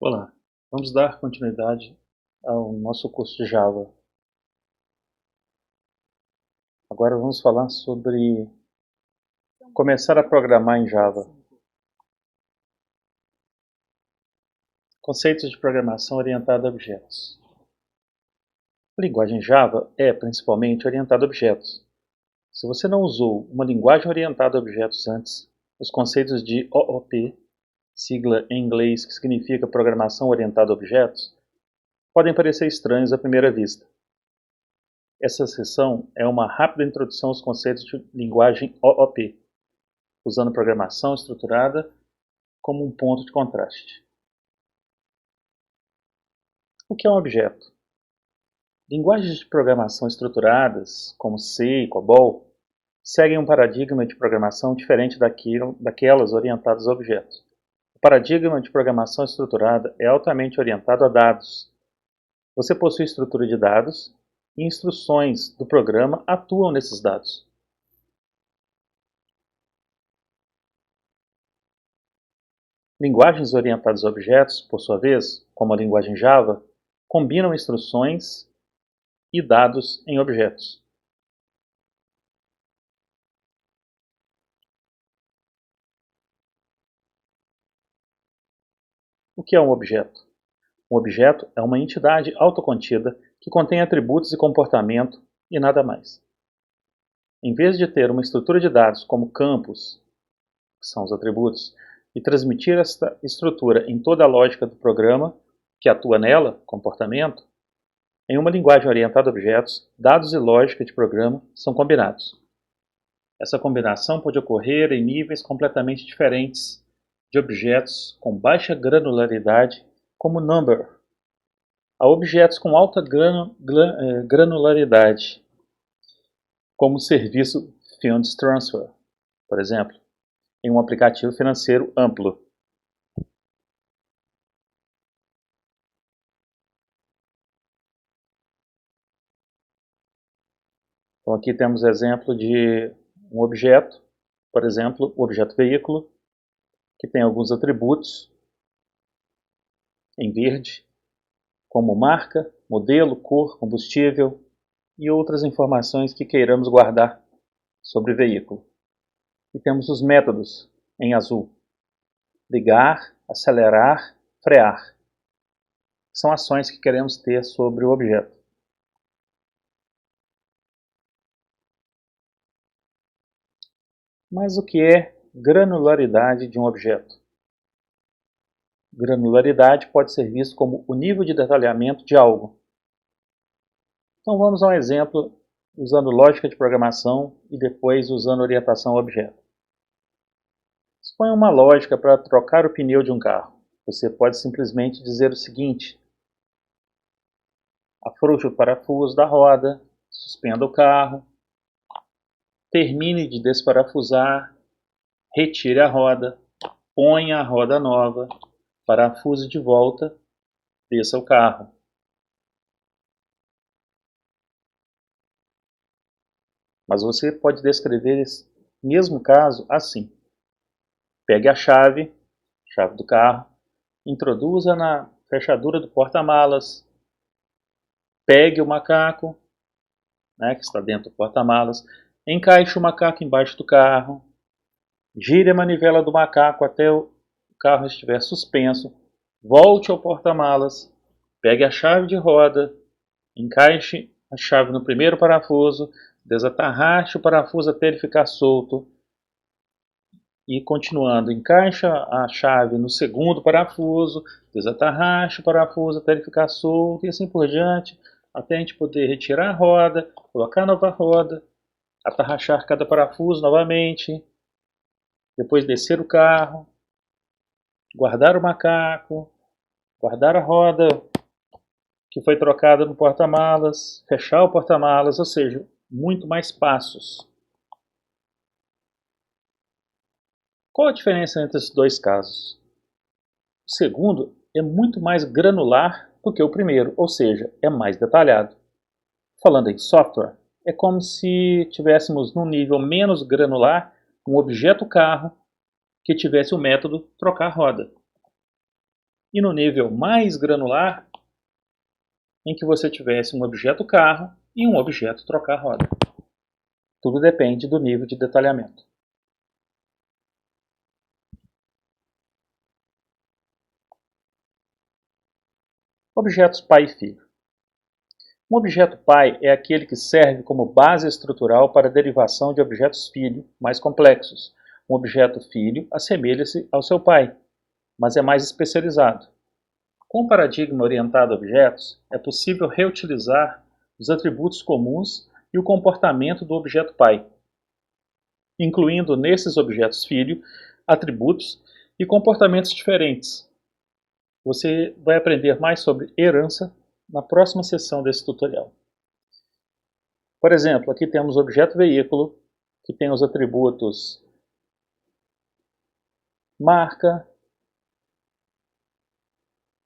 Olá, vamos dar continuidade ao nosso curso de Java. Agora vamos falar sobre começar a programar em Java. Conceitos de programação orientada a objetos. A linguagem Java é principalmente orientada a objetos. Se você não usou uma linguagem orientada a objetos antes, os conceitos de OOP, sigla em inglês que significa Programação Orientada a Objetos, podem parecer estranhos à primeira vista. Essa sessão é uma rápida introdução aos conceitos de linguagem OOP, usando programação estruturada como um ponto de contraste. O que é um objeto? Linguagens de programação estruturadas, como C e COBOL, seguem um paradigma de programação diferente daquelas orientadas a objetos. O paradigma de programação estruturada é altamente orientado a dados. Você possui estrutura de dados e instruções do programa atuam nesses dados. Linguagens orientadas a objetos, por sua vez, como a linguagem Java, combinam instruções e dados em objetos. O que é um objeto? Um objeto é uma entidade autocontida que contém atributos e comportamento e nada mais. Em vez de ter uma estrutura de dados como campos, que são os atributos, e transmitir esta estrutura em toda a lógica do programa que atua nela, comportamento, em uma linguagem orientada a objetos, dados e lógica de programa são combinados. Essa combinação pode ocorrer em níveis completamente diferentes de objetos com baixa granularidade, como number, a objetos com alta granularidade, como o serviço Funds Transfer, por exemplo, em um aplicativo financeiro amplo. Então aqui temos exemplo de um objeto, por exemplo, o objeto veículo, que tem alguns atributos em verde, como marca, modelo, cor, combustível e outras informações que queiramos guardar sobre o veículo. E temos os métodos em azul: ligar, acelerar, frear. São ações que queremos ter sobre o objeto. Mas o que é granularidade de um objeto? Granularidade pode ser visto como o nível de detalhamento de algo. Então vamos a um exemplo usando lógica de programação e depois usando orientação ao objeto. Suponha uma lógica para trocar o pneu de um carro. Você pode simplesmente dizer o seguinte: afrouxe o parafuso da roda, suspenda o carro, termine de desparafusar, retire a roda, ponha a roda nova, parafuse de volta, desça o carro. Mas você pode descrever esse mesmo caso assim: pegue a chave do carro, introduza na fechadura do porta-malas, pegue o macaco, que está dentro do porta-malas, encaixe o macaco embaixo do carro, gire a manivela do macaco até o carro estiver suspenso, volte ao porta-malas, pegue a chave de roda, encaixe a chave no primeiro parafuso, desatarraste o parafuso até ele ficar solto e, continuando, encaixa a chave no segundo parafuso, desatarraste o parafuso até ele ficar solto e assim por diante, até a gente poder retirar a roda, colocar a nova roda, atarrachar cada parafuso novamente, depois descer o carro, guardar o macaco, guardar a roda que foi trocada no porta-malas, fechar o porta-malas, ou seja, muito mais passos. Qual a diferença entre esses dois casos? O segundo é muito mais granular do que o primeiro, ou seja, é mais detalhado. Falando em software, é como se tivéssemos num nível menos granular um objeto carro que tivesse o método trocar roda. e no nível mais granular, em que você tivesse um objeto carro e um objeto trocar roda. Tudo depende do nível de detalhamento. Objetos pai e filho. Um objeto pai é aquele que serve como base estrutural para a derivação de objetos filho mais complexos. Um objeto filho assemelha-se ao seu pai, mas é mais especializado. Com o paradigma orientado a objetos, é possível reutilizar os atributos comuns e o comportamento do objeto pai, incluindo nesses objetos filho atributos e comportamentos diferentes. Você vai aprender mais sobre herança na próxima sessão desse tutorial. Por exemplo, aqui temos o objeto veículo, que tem os atributos marca,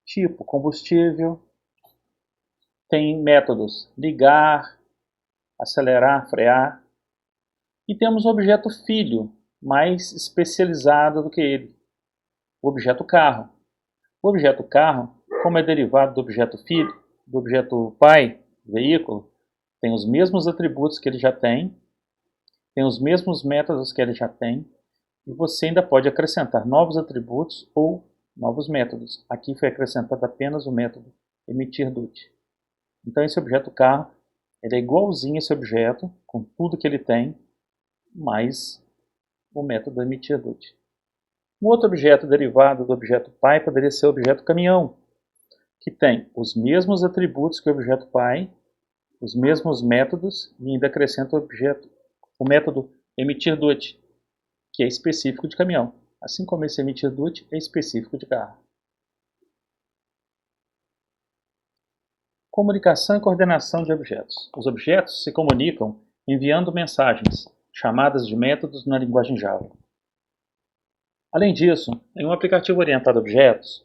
tipo combustível, tem métodos ligar, acelerar, frear, e temos o objeto filho, mais especializado do que ele, o objeto carro. O objeto carro, como é derivado do objeto filho, do objeto pai, veículo, tem os mesmos atributos que ele já tem os mesmos métodos que ele já tem, e você ainda pode acrescentar novos atributos ou novos métodos. Aqui foi acrescentado apenas o método emitir DUT. Então esse objeto carro, ele é igualzinho a esse objeto, com tudo que ele tem, mais o método emitir DUT. Um outro objeto derivado do objeto pai poderia ser o objeto caminhão, que tem os mesmos atributos que o objeto pai, os mesmos métodos, e ainda acrescenta o método emitir DUT, que é específico de caminhão, assim como esse emitir DUT é específico de carro. Comunicação e coordenação de objetos. Os objetos se comunicam enviando mensagens, chamadas de métodos na linguagem Java. Além disso, em um aplicativo orientado a objetos,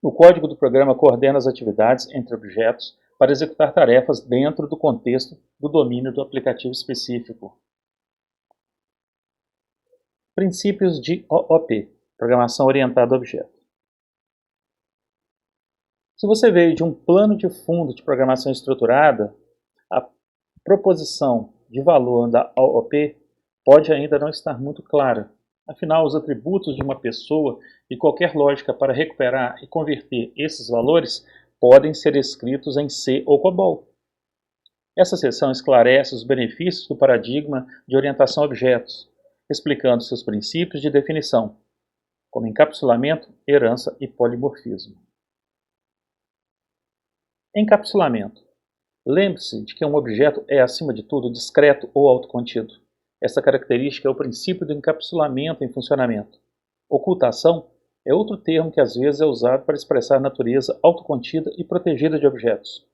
o código do programa coordena as atividades entre objetos para executar tarefas dentro do contexto do domínio do aplicativo específico. Princípios de OOP, Programação Orientada a Objeto. Se você veio de um plano de fundo de programação estruturada, a proposição de valor da OOP pode ainda não estar muito clara. Afinal, os atributos de uma pessoa e qualquer lógica para recuperar e converter esses valores podem ser escritos em C ou COBOL. Essa seção esclarece os benefícios do paradigma de orientação a objetos, explicando seus princípios de definição, como encapsulamento, herança e polimorfismo. Encapsulamento. Lembre-se de que um objeto é, acima de tudo, discreto ou autocontido. Essa característica é o princípio do encapsulamento em funcionamento. Ocultação é outro termo que às vezes é usado para expressar a natureza autocontida e protegida de objetos.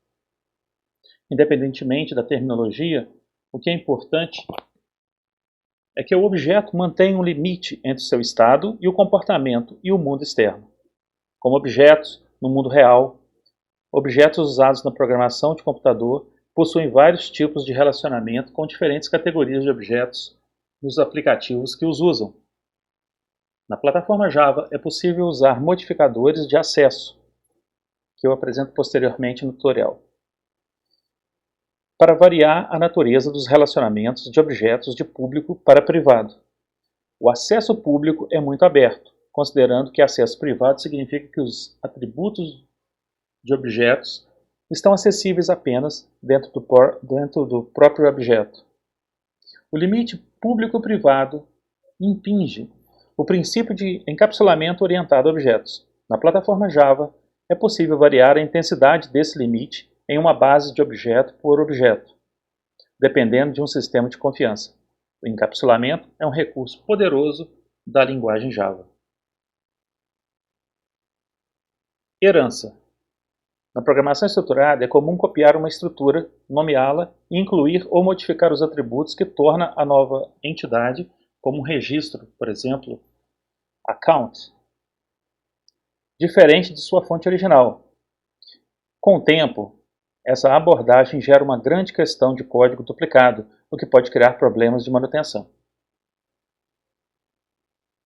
Independentemente da terminologia, o que é importante é que o objeto mantenha um limite entre seu estado e o comportamento e o mundo externo. Como objetos, no mundo real, objetos usados na programação de computador possuem vários tipos de relacionamento com diferentes categorias de objetos nos aplicativos que os usam. Na plataforma Java é possível usar modificadores de acesso, que eu apresento posteriormente no tutorial, para variar a natureza dos relacionamentos de objetos de público para privado. O acesso público é muito aberto, considerando que acesso privado significa que os atributos de objetos estão acessíveis apenas dentro do próprio objeto. O limite público-privado impinge o princípio de encapsulamento orientado a objetos. Na plataforma Java, é possível variar a intensidade desse limite em uma base de objeto por objeto, dependendo de um sistema de confiança. O encapsulamento é um recurso poderoso da linguagem Java. Herança. Na programação estruturada, é comum copiar uma estrutura, nomeá-la e incluir ou modificar os atributos que torna a nova entidade como um registro, por exemplo, account, diferente de sua fonte original. Com o tempo, essa abordagem gera uma grande questão de código duplicado, o que pode criar problemas de manutenção.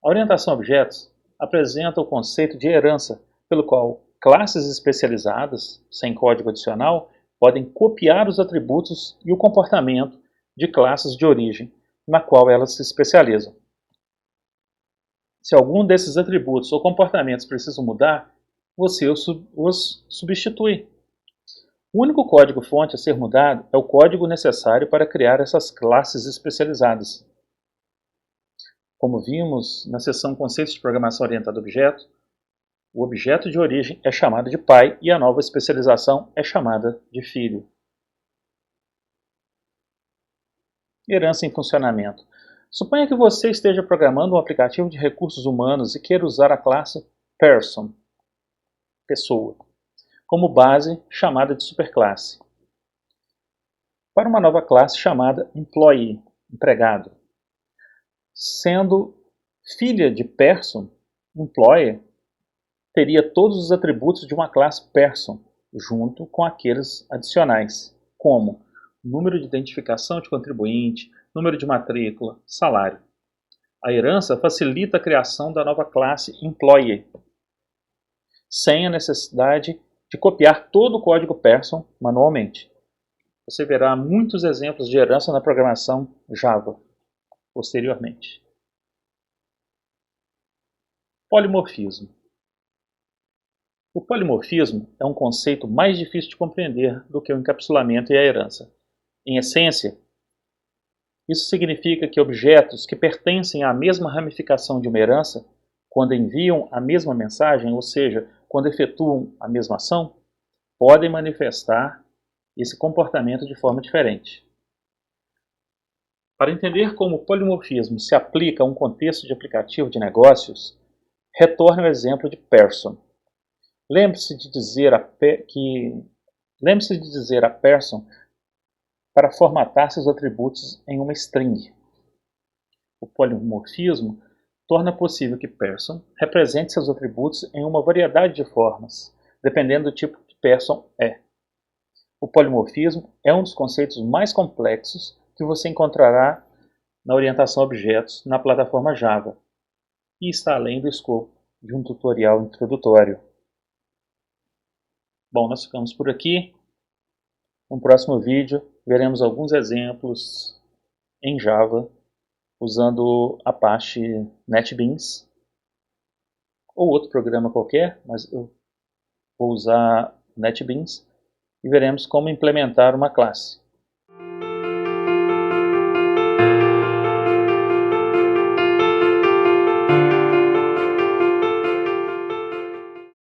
A orientação a objetos apresenta o conceito de herança pelo qual classes especializadas, sem código adicional, podem copiar os atributos e o comportamento de classes de origem, na qual elas se especializam. Se algum desses atributos ou comportamentos precisam mudar, você os substitui. O único código-fonte a ser mudado é o código necessário para criar essas classes especializadas. Como vimos na seção Conceitos de Programação Orientada a Objetos, o objeto de origem é chamado de pai e a nova especialização é chamada de filho. Herança em funcionamento. Suponha que você esteja programando um aplicativo de recursos humanos e queira usar a classe Person, pessoa, como base chamada de superclasse, para uma nova classe chamada Employee, empregado. Sendo filha de Person, Employee teria todos os atributos de uma classe Person, junto com aqueles adicionais, como número de identificação de contribuinte, número de matrícula, salário. A herança facilita a criação da nova classe Employee, sem a necessidade de copiar todo o código Person manualmente. Você verá muitos exemplos de herança na programação Java posteriormente. Polimorfismo. O polimorfismo é um conceito mais difícil de compreender do que o encapsulamento e a herança. Em essência, isso significa que objetos que pertencem à mesma ramificação de uma herança, quando enviam a mesma mensagem, ou seja, quando efetuam a mesma ação, podem manifestar esse comportamento de forma diferente. Para entender como o polimorfismo se aplica a um contexto de aplicativo de negócios, retorne ao exemplo de Person. Lembre-se de dizer a Person para formatar seus atributos em uma string. O polimorfismo torna possível que Person represente seus atributos em uma variedade de formas, dependendo do tipo que Person é. O polimorfismo é um dos conceitos mais complexos que você encontrará na orientação a objetos na plataforma Java e está além do escopo de um tutorial introdutório. Bom, nós ficamos por aqui. No próximo vídeo veremos alguns exemplos em Java usando Apache NetBeans ou outro programa qualquer, mas eu vou usar NetBeans e veremos como implementar uma classe.